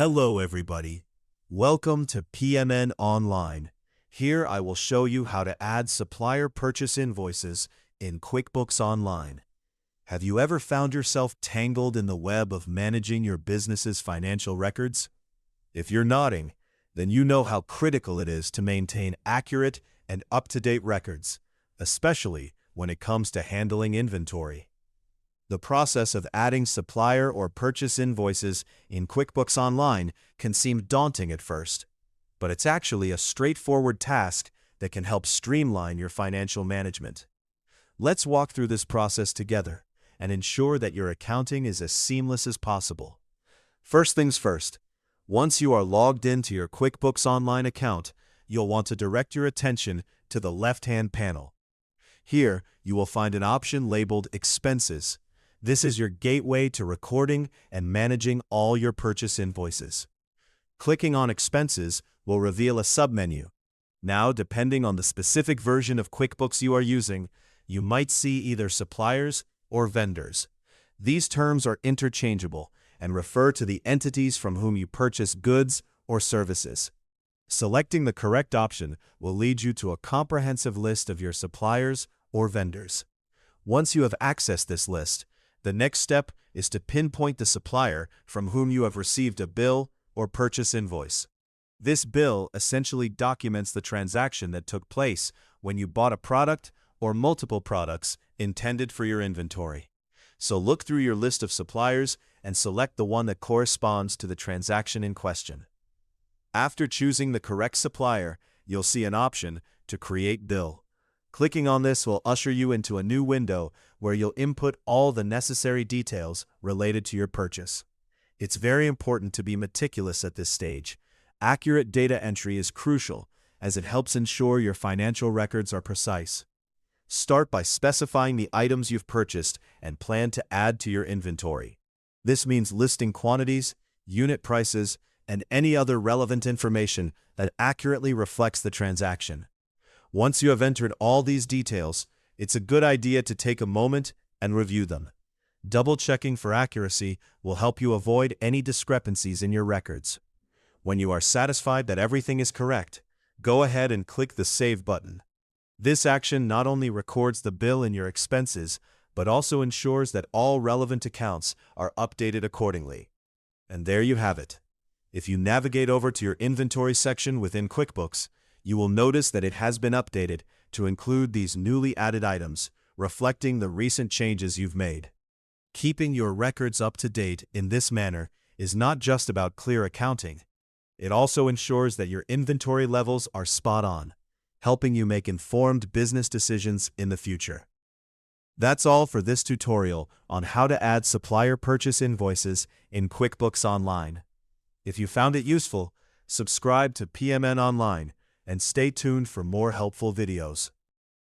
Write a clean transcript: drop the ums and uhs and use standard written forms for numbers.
Hello everybody. Welcome to PMN Online. Here I will show you how to add supplier purchase invoices in QuickBooks Online. Have you ever found yourself tangled in the web of managing your business's financial records? If you're nodding, then you know how critical it is to maintain accurate and up-to-date records, especially when it comes to handling inventory. The process of adding supplier or purchase invoices in QuickBooks Online can seem daunting at first, but it's actually a straightforward task that can help streamline your financial management. Let's walk through this process together and ensure that your accounting is as seamless as possible. First things first, once you are logged into your QuickBooks Online account, you'll want to direct your attention to the left-hand panel. Here, you will find an option labeled Expenses. This is your gateway to recording and managing all your purchase invoices. Clicking on Expenses will reveal a submenu. Now, depending on the specific version of QuickBooks you are using, you might see either suppliers or vendors. These terms are interchangeable and refer to the entities from whom you purchase goods or services. Selecting the correct option will lead you to a comprehensive list of your suppliers or vendors. Once you have accessed this list, the next step is to pinpoint the supplier from whom you have received a bill or purchase invoice. This bill essentially documents the transaction that took place when you bought a product or multiple products intended for your inventory. So look through your list of suppliers and select the one that corresponds to the transaction in question. After choosing the correct supplier, you'll see an option to create bill. Clicking on this will usher you into a new window where you'll input all the necessary details related to your purchase. It's very important to be meticulous at this stage. Accurate data entry is crucial as it helps ensure your financial records are precise. Start by specifying the items you've purchased and plan to add to your inventory. This means listing quantities, unit prices, and any other relevant information that accurately reflects the transaction. Once you have entered all these details, it's a good idea to take a moment and review them. Double-checking for accuracy will help you avoid any discrepancies in your records. When you are satisfied that everything is correct, go ahead and click the Save button. This action not only records the bill in your expenses, but also ensures that all relevant accounts are updated accordingly. And there you have it. If you navigate over to your inventory section within QuickBooks, you will notice that it has been updated to include these newly added items, reflecting the recent changes you've made. Keeping your records up to date in this manner is not just about clear accounting. It also ensures that your inventory levels are spot on, helping you make informed business decisions in the future. That's all for this tutorial on how to add supplier purchase invoices in QuickBooks Online. If you found it useful, subscribe to PMN Online and stay tuned for more helpful videos.